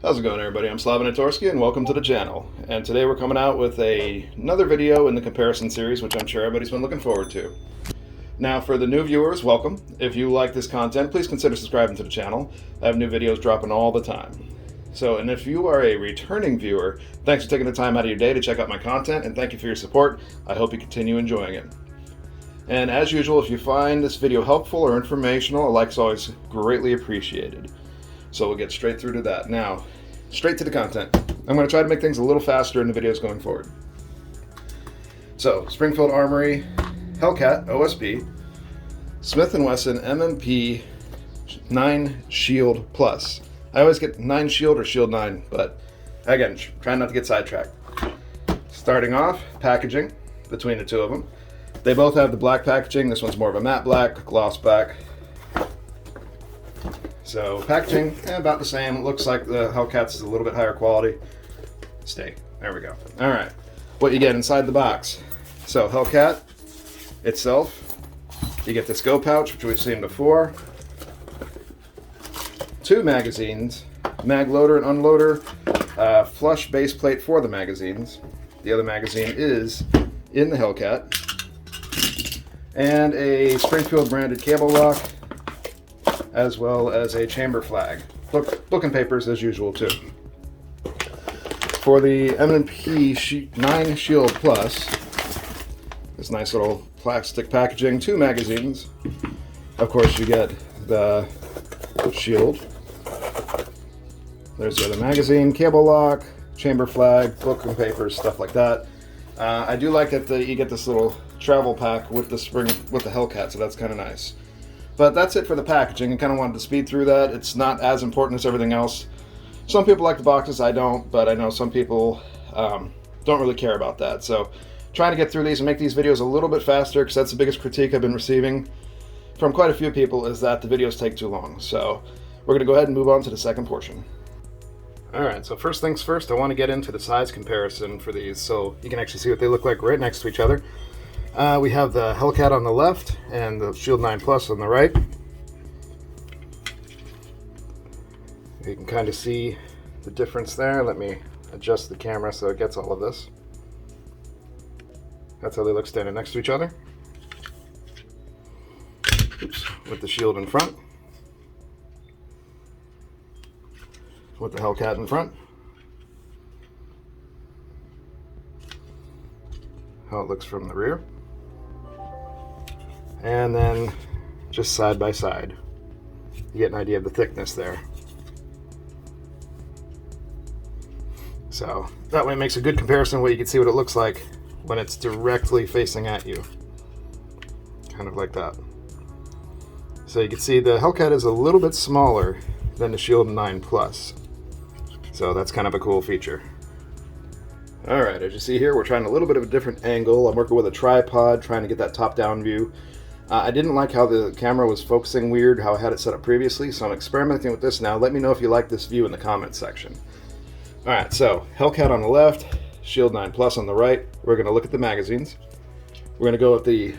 How's it going, everybody? I'm Slav-in-a-tor-ski and welcome to the channel. And today we're coming out with another video in the comparison series, which I'm sure everybody's been looking forward to. Now, for the new viewers, welcome. If you like this content, please consider subscribing to the channel. I have new videos dropping all the time. And if you are a returning viewer, thanks for taking the time out of your day to check out my content, and thank you for your support. I hope you continue enjoying it. And as usual, if you find this video helpful or informational, a like's always greatly appreciated. So we'll get straight through to that. Now, straight to the content. I'm going to try to make things a little faster in the videos going forward. So, Springfield Armory Hellcat OSP, Smith & Wesson M&P 9 Shield Plus. I always get 9 Shield or Shield 9, but again, trying not to get sidetracked. Starting off, packaging between the two of them. They both have the black packaging. This one's more of a matte black, gloss back. So packaging, about the same. It looks like the Hellcat's is a little bit higher quality. Stay. There we go. All right. What you get inside the box. So Hellcat itself, you get this Go pouch, which we've seen before. 2 magazines, mag loader and unloader, flush base plate for the magazines. The other magazine is in the Hellcat. And a Springfield branded cable lock, as well as a chamber flag. Book and papers as usual too. For the M&P 9 Shield Plus, this nice little plastic packaging, 2 magazines. Of course you get the shield. There's the other magazine, cable lock, chamber flag, book and papers, stuff like that. I do like that you get this little travel pack with the Hellcat, so that's kind of nice. But that's it for the packaging. I kind of wanted to speed through that. It's not as important as everything else. Some people like the boxes, I don't, but I know some people don't really care about that. So trying to get through these and make these videos a little bit faster, because that's the biggest critique I've been receiving from quite a few people, is that the videos take too long. So we're going to go ahead and move on to the second portion. Alright, so first things first, I want to get into the size comparison for these so you can actually see what they look like right next to each other. We have the Hellcat on the left and the Shield 9 Plus on the right. You can kind of see the difference there. Let me adjust the camera so it gets all of this. That's how they look standing next to each other. Oops, with the Shield in front. With the Hellcat in front. How it looks from the rear. And then just side by side. You get an idea of the thickness there. So that way it makes a good comparison where you can see what it looks like when it's directly facing at you. Kind of like that. So you can see the Hellcat is a little bit smaller than the Shield 9 Plus. So that's kind of a cool feature. Alright, as you see here, we're trying a little bit of a different angle. I'm working with a tripod, trying to get that top-down view. I didn't like how the camera was focusing weird, how I had it set up previously, so I'm experimenting with this now. Let me know if you like this view in the comments section. Alright, so Hellcat on the left, Shield 9 Plus on the right. We're going to look at the magazines. We're going to go with the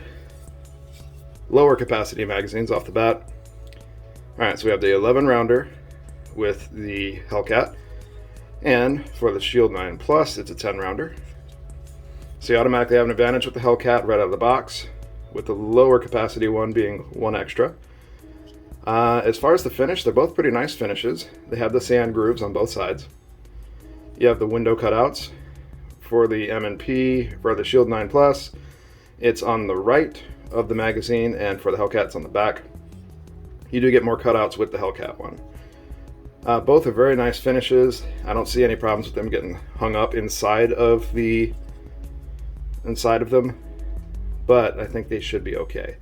lower capacity magazines off the bat. Alright, so we have the 11 rounder with the Hellcat. And for the Shield 9 Plus, it's a 10 rounder. So you automatically have an advantage with the Hellcat right out of the box, with the lower capacity one being 1 extra. As far as the finish, they're both pretty nice finishes. They have the sand grooves on both sides. You have the window cutouts for the M&P. For the Shield 9 Plus, it's on the right of the magazine, and for the Hellcat, it's on the back. You do get more cutouts with the Hellcat one. Both are very nice finishes. I don't see any problems with them getting hung up inside of them, but I think they should be okay.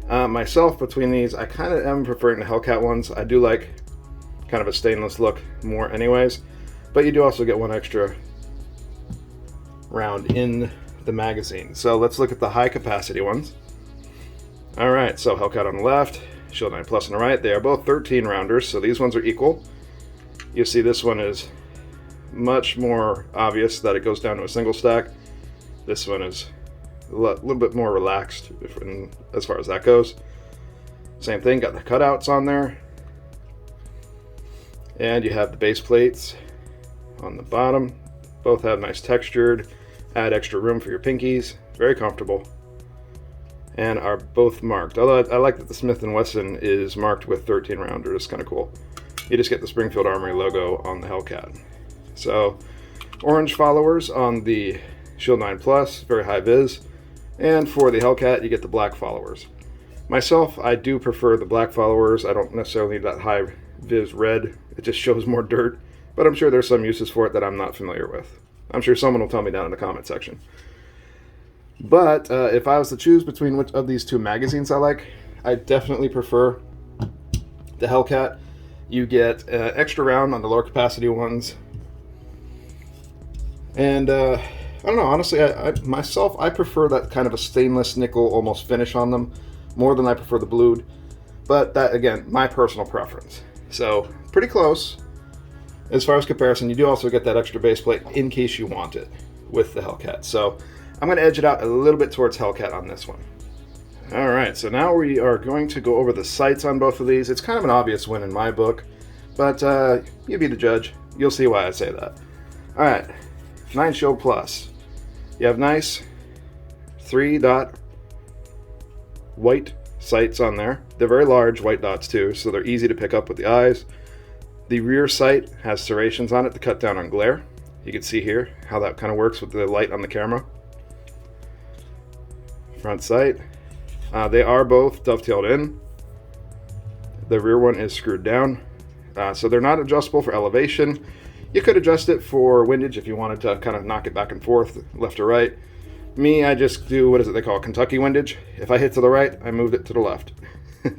Myself, between these, I kind of am preferring the Hellcat ones. I do like kind of a stainless look more anyways, but you do also get 1 extra round in the magazine. So let's look at the high capacity ones. Alright, so Hellcat on the left, Shield 9 Plus on the right. They are both 13 rounders, so these ones are equal. You see this one is much more obvious that it goes down to a single stack. This one is a little bit more relaxed as far as that goes. Same thing, got the cutouts on there. And you have the base plates on the bottom. Both have nice textured, add extra room for your pinkies. Very comfortable. And are both marked. Although I like that the Smith & Wesson is marked with 13 rounder. It's kind of cool. You just get the Springfield Armory logo on the Hellcat. So orange followers on the Shield 9 Plus, very high vis. And for the Hellcat, you get the black followers. Myself, I do prefer the black followers. I don't necessarily need that high vis red. It just shows more dirt. But I'm sure there's some uses for it that I'm not familiar with. I'm sure someone will tell me down in the comment section. But if I was to choose between which of these two magazines I like, I definitely prefer the Hellcat. You get extra round on the lower capacity ones. And I don't know, honestly, I prefer that kind of a stainless nickel almost finish on them more than I prefer the blued. But that, again, my personal preference. So pretty close as far as comparison. You do also get that extra base plate in case you want it with the Hellcat. So I'm going to edge it out a little bit towards Hellcat on this one. All right, so now we are going to go over the sights on both of these. It's kind of an obvious win in my book, but you be the judge. You'll see why I say that. All right, 9 Shield Plus. You have nice 3-dot white sights on there. They're very large white dots too, so they're easy to pick up with the eyes. The rear sight has serrations on it to cut down on glare. You can see here how that kind of works with the light on the camera. Front sight. They are both dovetailed in. The rear one is screwed down. So they're not adjustable for elevation. You could adjust it for windage if you wanted to kind of knock it back and forth, left or right. Me, I just do, what is it they call Kentucky windage. If I hit to the right, I moved it to the left.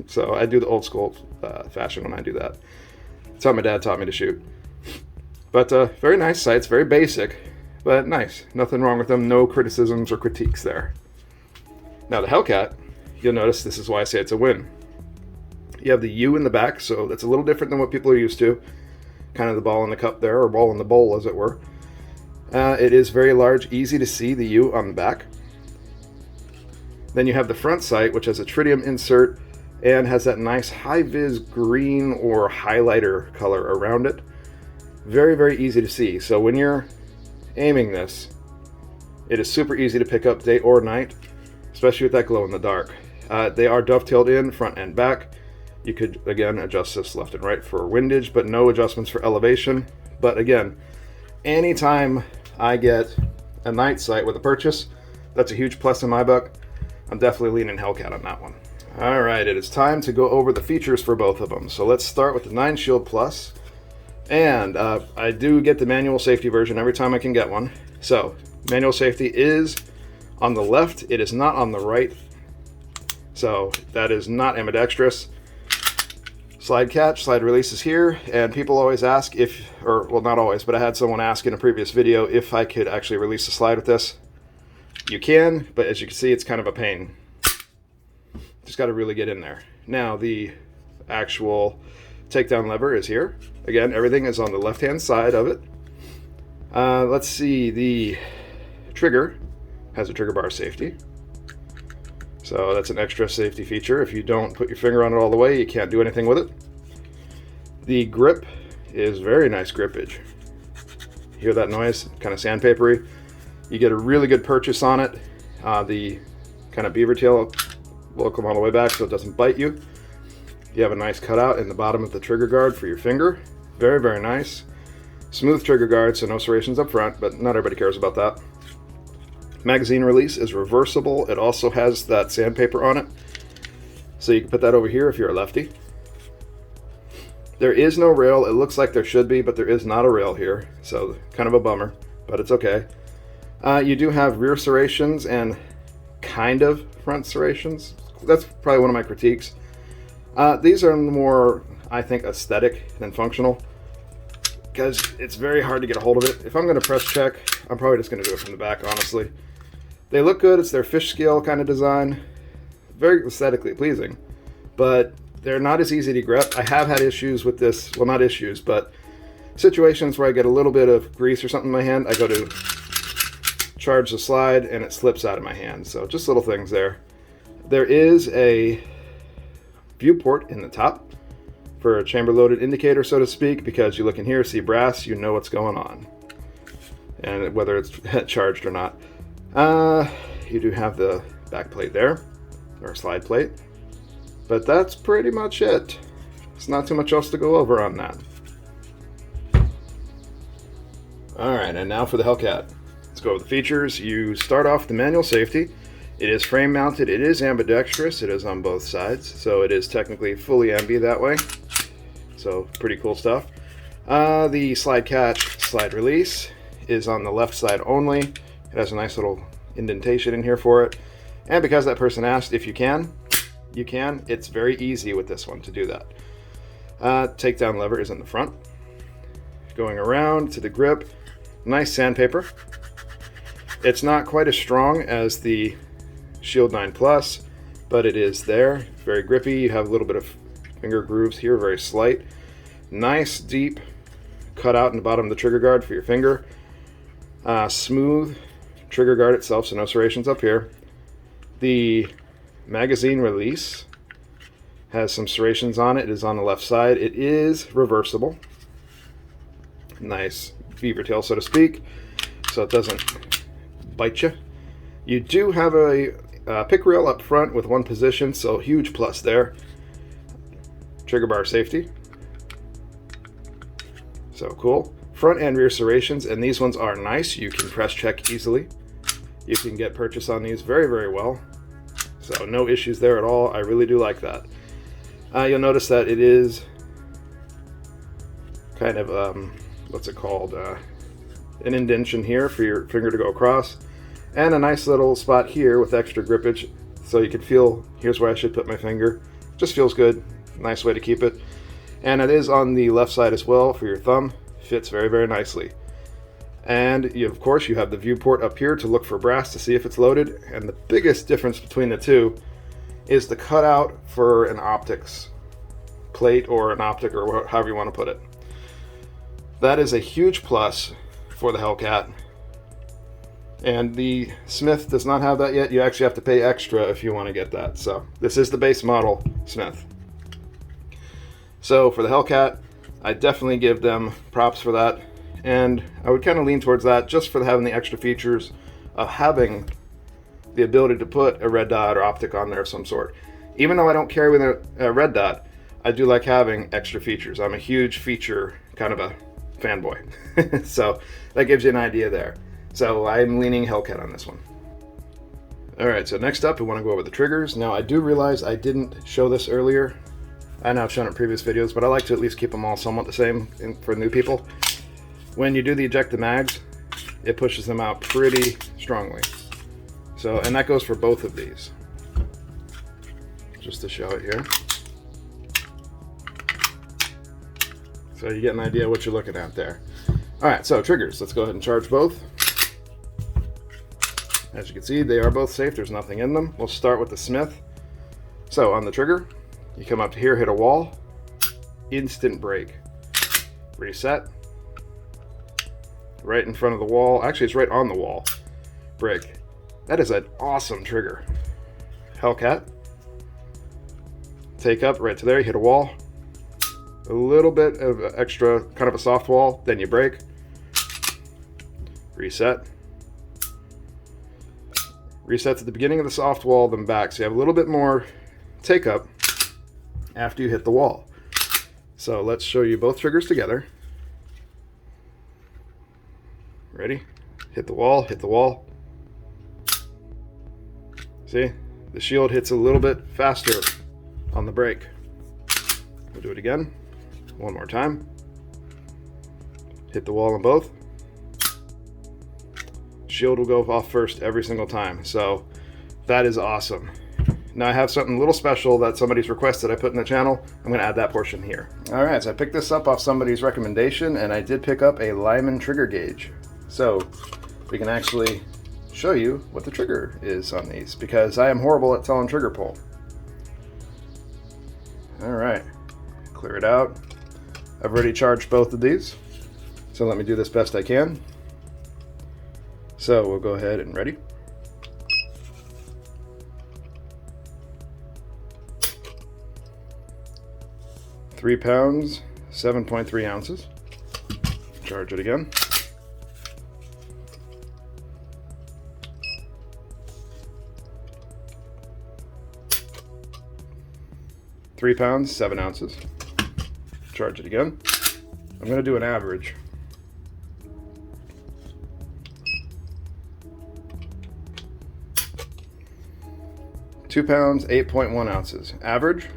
So I do the old school fashion when I do that. That's how my dad taught me to shoot. But very nice sights, very basic, but nice. Nothing wrong with them, no criticisms or critiques there. Now the Hellcat, you'll notice this is why I say it's a win. You have the U in the back, so that's a little different than what people are used to. Kind of the ball in the cup there, or ball in the bowl as it were. It is very large, easy to see the U on the back. Then you have the front sight, which has a tritium insert and has that nice high-vis green or highlighter color around it. Very, very easy to see. So when you're aiming this, it is super easy to pick up day or night, especially with that glow in the dark. They are dovetailed in front and back. You could, again, adjust this left and right for windage, but no adjustments for elevation. But again, anytime I get a night sight with a purchase, that's a huge plus in my book. I'm definitely leaning Hellcat on that one. All right, it is time to go over the features for both of them. So let's start with the 9 Shield Plus. And I do get the manual safety version every time I can get one. So manual safety is on the left, it is not on the right. So that is not ambidextrous. Slide catch, slide release is here, and people always ask if, or well, not always, but I had someone ask in a previous video if I could actually release the slide with this. You can, but as you can see, it's kind of a pain. Just got to really get in there. Now, the actual takedown lever is here. Again, everything is on the left-hand side of it. Let's see, the trigger has a trigger bar safety. So that's an extra safety feature. If you don't put your finger on it all the way, you can't do anything with it. The grip is very nice grippage. Hear that noise? Kind of sandpapery. You get a really good purchase on it. The kind of beaver tail will come all the way back so it doesn't bite you. You have a nice cutout in the bottom of the trigger guard for your finger. Very, very nice. Smooth trigger guard, so no serrations up front, but not everybody cares about that. Magazine release is reversible. It also has that sandpaper on it, so you can put that over here if you're a lefty. There is no rail. It looks like there should be, but there is not a rail here, so kind of a bummer, but it's okay. You do have rear serrations and kind of front serrations. That's probably one of my critiques. These are more, I think, aesthetic than functional, because it's very hard to get a hold of it. If I'm going to press check, I'm probably just going to do it from the back, honestly. They look good. It's their fish scale kind of design. Very aesthetically pleasing, but they're not as easy to grip. I have had issues with this. Well, not issues, but situations where I get a little bit of grease or something in my hand. I go to charge the slide and it slips out of my hand. So just little things there. There is a viewport in the top for a chamber loaded indicator, so to speak, because you look in here, see brass, you know what's going on, and whether it's charged or not. You do have the back plate there, or slide plate, but that's pretty much it. There's not too much else to go over on that. Alright, and now for the Hellcat. Let's go over the features. You start off with the manual safety. It is frame mounted, it is ambidextrous, it is on both sides, so it is technically fully ambi that way. So pretty cool stuff. The slide catch, slide release is on the left side only. It has a nice little indentation in here for it. And because that person asked if you can, you can. It's very easy with this one to do that. Takedown lever is in the front. Going around to the grip, nice sandpaper. It's not quite as strong as the Shield 9 Plus, but it is there. Very grippy. You have a little bit of finger grooves here, very slight. Nice deep cutout in the bottom of the trigger guard for your finger. Smooth trigger guard itself, so no serrations up here. The magazine release has some serrations on it. It is on the left side. It is reversible. Nice beaver tail, so to speak, so it doesn't bite you. You do have a pick reel up front with one position, so huge plus there. Trigger bar safety, so cool. Front and rear serrations, and these ones are nice. You can press check easily. You can get purchase on these very, very well, so no issues there at all. I really do like that. You'll notice that it is kind of what's it called, an indentation here for your finger to go across, and a nice little spot here with extra grippage, so you can feel, here's where I should put my finger. Just feels good. Nice way to keep it. And it is on the left side as well for your thumb. Fits very, very nicely. And you, of course, you have the viewport up here to look for brass to see if it's loaded. And the biggest difference between the two is the cutout for an optics plate, or an optic, or however you want to put it. That is a huge plus for the Hellcat. And the Smith does not have that yet. You actually have to pay extra if you want to get that. So this is the base model Smith. So for the Hellcat, I definitely give them props for that. And I would kind of lean towards that just for having the extra features of having the ability to put a red dot or optic on there of some sort. Even though I don't carry with a red dot, I do like having extra features. I'm a huge feature kind of a fanboy. So that gives you an idea there. So I'm leaning Hellcat on this one. Alright, so next up we want to go over the triggers. Now I do realize I didn't show this earlier. I know I've shown it in previous videos, but I like to at least keep them all somewhat the same for new people. When you do the eject the mags, it pushes them out pretty strongly. So, and that goes for both of these. Just to show it here. So you get an idea what you're looking at there. Alright, so triggers. Let's go ahead and charge both. As you can see, they are both safe. There's nothing in them. We'll start with the Smith. So on the trigger, you come up to here, hit a wall, instant brake. Reset. Right in front of the wall. Actually, it's right on the wall. Brake. That is an awesome trigger. Hellcat. Take up right to there, you hit a wall. A little bit of extra, kind of a soft wall, then you brake. Reset. Resets at the beginning of the soft wall, then back. So you have a little bit more take up after you hit the wall. So let's show you both triggers together. Ready? Hit the wall, hit the wall. See? The shield hits a little bit faster on the brake. We'll do it again. One more time. Hit the wall on both. Shield will go off first every single time. So that is awesome. Now I have something a little special that somebody's requested I put in the channel. I'm going to add that portion here. Alright, so I picked this up off somebody's recommendation, and I did pick up a Lyman trigger gauge. So we can actually show you what the trigger is on these, because I am horrible at telling trigger pull. Alright, clear it out. I've already charged both of these, so let me do this best I can. So we'll go ahead and ready. 3 pounds, 7.3 ounces. Charge it again. £3 pounds, 7 ounces. Charge it again. I'm going to do an average. £2 pounds, 8.1 ounces. Average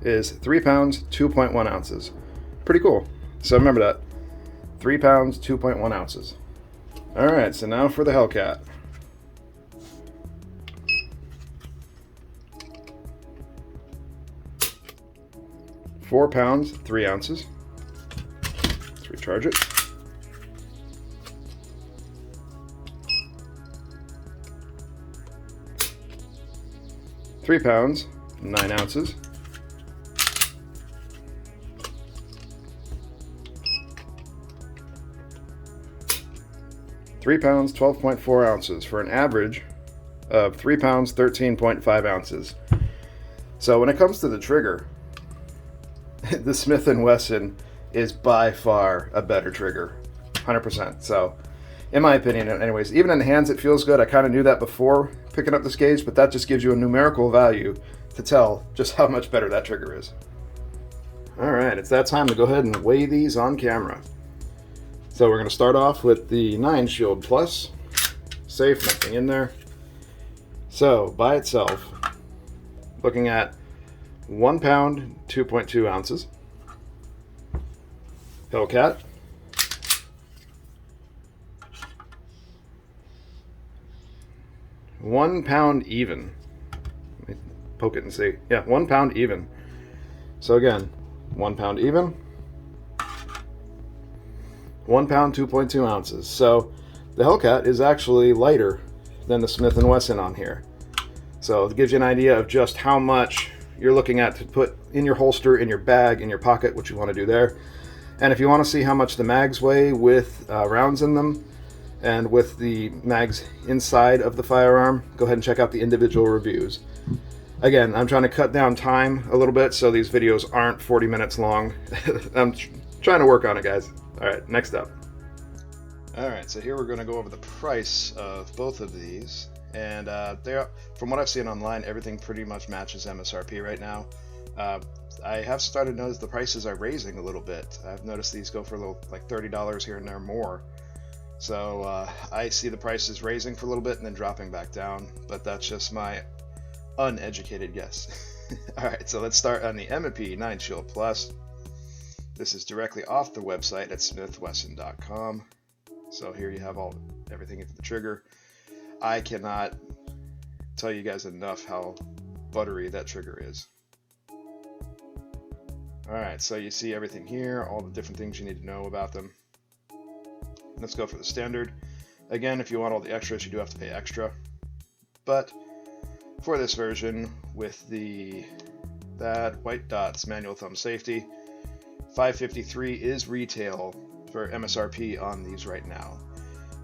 is 3 pounds, 2.1 ounces. Pretty cool. So remember that. 3 pounds, 2.1 ounces. All right, so now for the Hellcat. £4 pounds, 3 ounces. Let's recharge it. £3 pounds, 9 ounces. £3 pounds, 12.4 ounces for an average of 3 pounds, 13.5 ounces. So when it comes to the trigger, the Smith & Wesson is by far a better trigger, 100%. So in my opinion, anyways, even in the hands it feels good. I kind of knew that before picking up this gauge, but that just gives you a numerical value to tell just how much better that trigger is. All right, it's that time to go ahead and weigh these on camera. So we're going to start off with the 9 Shield Plus. Safe, nothing in there. So by itself, looking at 1 pound, 2.2 ounces. Hellcat. £1 pound even. Let me poke it and see. Yeah, £1 pound even. So again, 1 pound even. 1 pound, 2.2 ounces. So the Hellcat is actually lighter than the Smith & Wesson on here. So it gives you an idea of just how much you're looking at to put in your holster, in your bag, in your pocket, what you want to do there. And if you want to see how much the mags weigh with rounds in them and with the mags inside of the firearm, go ahead and check out the individual reviews. Again, I'm trying to cut down time a little bit so these videos aren't 40 minutes long. I'm trying to work on it, guys. All right, next up. All right, so here we're going to go over the price of both of these. And from what I've seen online, everything pretty much matches MSRP right now. I have started to notice the prices are raising a little bit. I've noticed these go for a little, like $30 here and there more. So I see the prices raising for a little bit and then dropping back down, but that's just my uneducated guess. All right, so let's start on the M&P 9 Shield Plus. This is directly off the website at smithwesson.com. So here you have everything for the trigger. I cannot tell you guys enough how buttery that trigger is. Alright, so you see everything here, all the different things you need to know about them. Let's go for the standard. Again, if you want all the extras, you do have to pay extra. But for this version, with that white dots manual thumb safety, $553 is retail for MSRP on these right now.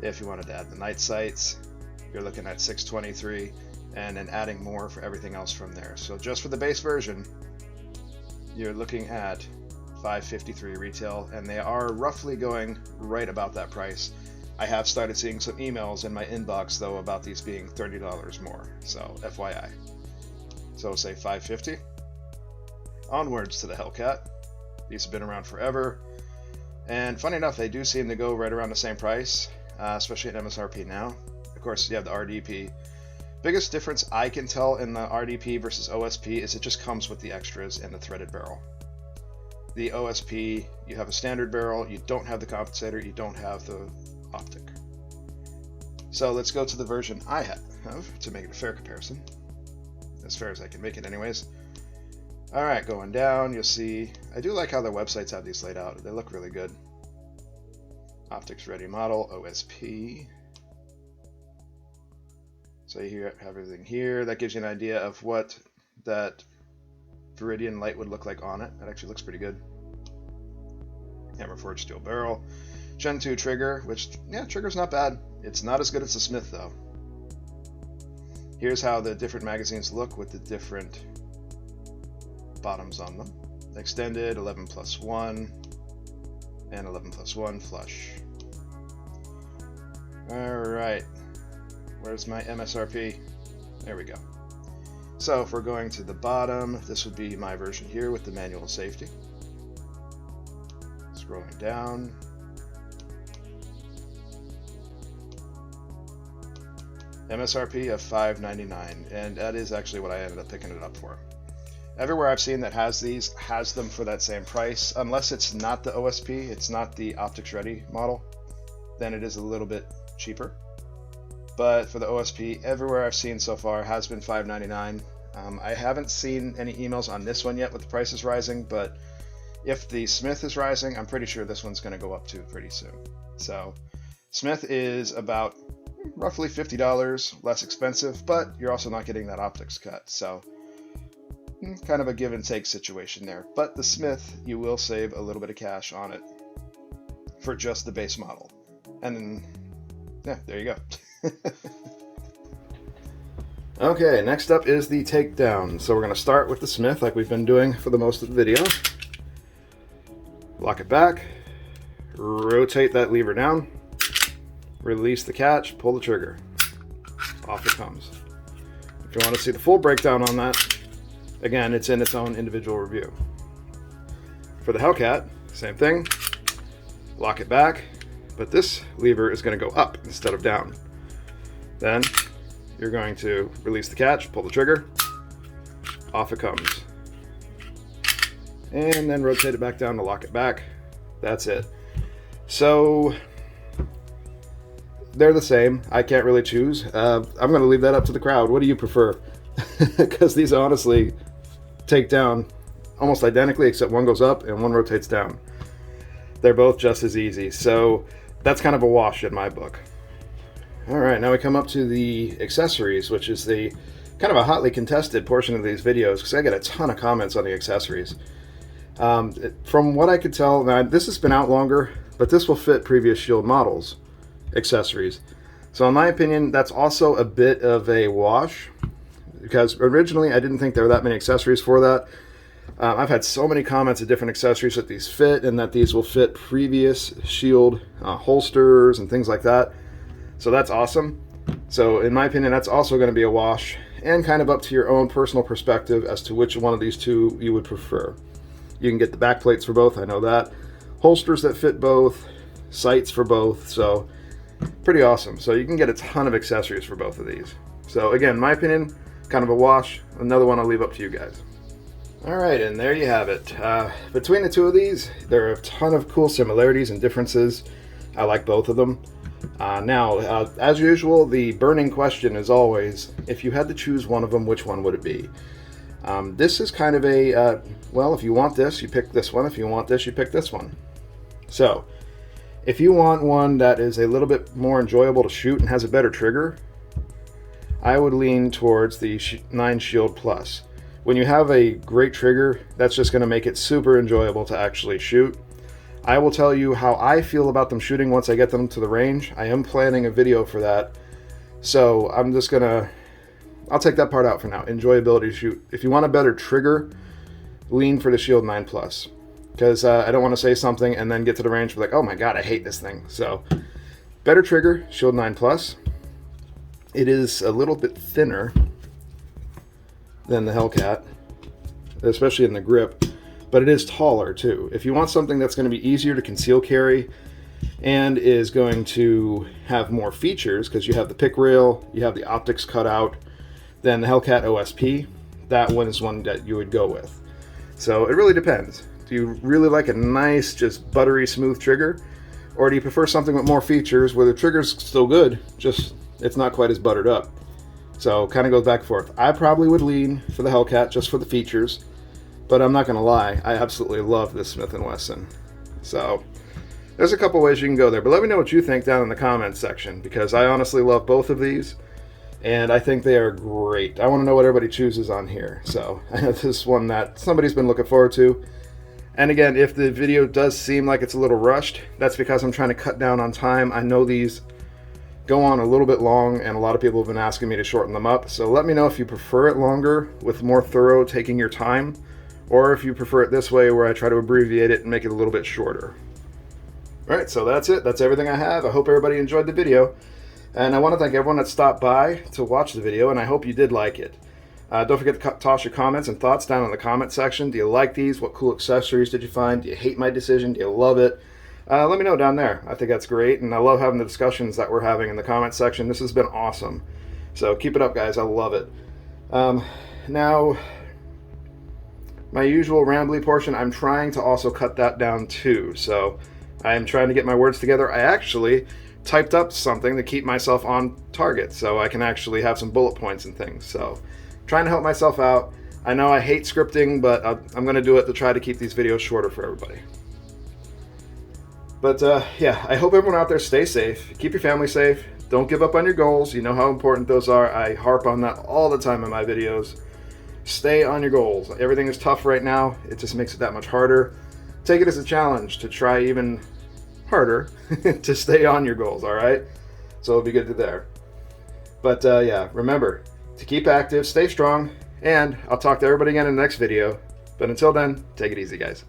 If you wanted to add the night sights, you're looking at $623, and then adding more for everything else from there. So just for the base version, you're looking at $553 retail, and they are roughly going right about that price. I have started seeing some emails in my inbox though about these being $30 more, so FYI. So say $550. Onwards to the Hellcat. These have been around forever, and funny enough, they do seem to go right around the same price, especially at MSRP now. Of course, you have the RDP. Biggest difference I can tell in the RDP versus OSP is it just comes with the extras and the threaded barrel. The OSP, you have a standard barrel, you don't have the compensator, you don't have the optic. So let's go to the version I have to make it a fair comparison. As fair as I can make it anyways. Alright, going down, you'll see, I do like how their websites have these laid out. They look really good. Optics ready model, OSP. So you have everything here. That gives you an idea of what that Viridian light would look like on it. That actually looks pretty good. Hammer forged steel barrel. Gen 2 trigger, which, yeah, trigger's not bad. It's not as good as the Smith though. Here's how the different magazines look with the different bottoms on them. extended, 11 plus 1, and 11 plus 1 flush. Alright, where's my MSRP? There we go. So if we're going to the bottom, this would be my version here with the manual safety. Scrolling down. MSRP of $5.99, and that is actually what I ended up picking it up for. Everywhere I've seen that has these has them for that same price, unless it's not the OSP, it's not the optics ready model, then it is a little bit cheaper. But for the OSP, everywhere I've seen so far has been $5.99. I haven't seen any emails on this one yet with the prices rising, but if the Smith is rising, I'm pretty sure this one's going to go up too pretty soon. So Smith is about roughly $50 less expensive, but you're also not getting that optics cut. So kind of a give and take situation there. But the Smith, you will save a little bit of cash on it for just the base model. And then, yeah, there you go. Okay, next up is the takedown. So we're going to start with the Smith like we've been doing for the most of the video. Lock it back, rotate that lever down, release the catch, pull the trigger. Off it comes. If you want to see the full breakdown on that, again, it's in its own individual review. For the Hellcat, same thing. Lock it back, but this lever is going to go up instead of down. Then you're going to release the catch, pull the trigger, off it comes. And then rotate it back down to lock it back. That's it. So they're the same. I can't really choose. I'm going to leave that up to the crowd. What do you prefer? Because these honestly take down almost identically, except one goes up and one rotates down. They're both just as easy. So that's kind of a wash in my book. All right, now we come up to the accessories, which is the kind of a hotly contested portion of these videos because I get a ton of comments on the accessories. From what I could tell, now this has been out longer, but this will fit previous Shield models accessories. So in my opinion, that's also a bit of a wash because originally I didn't think there were that many accessories for that. I've had so many comments of different accessories that these fit and that these will fit previous Shield holsters and things like that. So that's awesome. So in my opinion, that's also going to be a wash and kind of up to your own personal perspective as to which one of these two you would prefer. You can get the back plates for both, I know that. Holsters that fit both, sights for both, so pretty awesome. So you can get a ton of accessories for both of these. So again, in my opinion, kind of a wash. Another one I'll leave up to you guys. All right, and there you have it. Between the two of these, there are a ton of cool similarities and differences. I like both of them. Now, as usual, the burning question is always, if you had to choose one of them, which one would it be? This is kind of a, well, if you want this, you pick this one. If you want this, you pick this one. So, if you want one that is a little bit more enjoyable to shoot and has a better trigger, I would lean towards the 9 Shield Plus. When you have a great trigger, that's just going to make it super enjoyable to actually shoot. I will tell you how I feel about them shooting once I get them to the range. I am planning a video for that. So I'm just gonna, I'll take that part out for now. Enjoyability to shoot. If you want a better trigger, lean for the Shield 9 Plus. Because I don't want to say something and then get to the range and be like, oh my god, I hate this thing. So, better trigger, Shield 9 Plus. It is a little bit thinner than the Hellcat, especially in the grip. But it is taller too. If you want something that's going to be easier to conceal carry and is going to have more features, because you have the pick rail, you have the optics cut out, then the Hellcat OSP, that one is one that you would go with. So it really depends. Do you really like a nice, just buttery smooth trigger? Or do you prefer something with more features where the trigger's still good, just it's not quite as buttered up? So kind of goes back and forth. I probably would lean for the Hellcat just for the features. But I'm not going to lie, I absolutely love this Smith & Wesson. So, there's a couple ways you can go there. But let me know what you think down in the comments section, because I honestly love both of these, and I think they are great. I want to know what everybody chooses on here. So, I know this is one that somebody's been looking forward to. And again, if the video does seem like it's a little rushed, that's because I'm trying to cut down on time. I know these go on a little bit long, and a lot of people have been asking me to shorten them up. So let me know if you prefer it longer, with more thorough, taking your time, or if you prefer it this way where I try to abbreviate it and make it a little bit shorter. All right, so that's it. That's everything I have. I hope everybody enjoyed the video. And I want to thank everyone that stopped by to watch the video, and I hope you did like it. Don't forget to toss your comments and thoughts down in the comment section. Do you like these? What cool accessories did you find? Do you hate my decision? Do you love it? Let me know down there. I think that's great, and I love having the discussions that we're having in the comment section. This has been awesome. So keep it up, guys. I love it. Now, my usual rambly portion, I'm trying to also cut that down too. So I'm trying to get my words together. I actually typed up something to keep myself on target so I can actually have some bullet points and things. So trying to help myself out. I know I hate scripting, but I'm going to do it to try to keep these videos shorter for everybody. But yeah, I hope everyone out there stays safe. Keep your family safe. Don't give up on your goals. You know how important those are. I harp on that all the time in my videos. Stay on your goals. Everything is tough right now. It just makes it that much harder. Take it as a challenge to try even harder to stay on your goals, all right? So it'll be good to there. But yeah, remember to keep active, stay strong, and I'll talk to everybody again in the next video. But until then, take it easy, guys.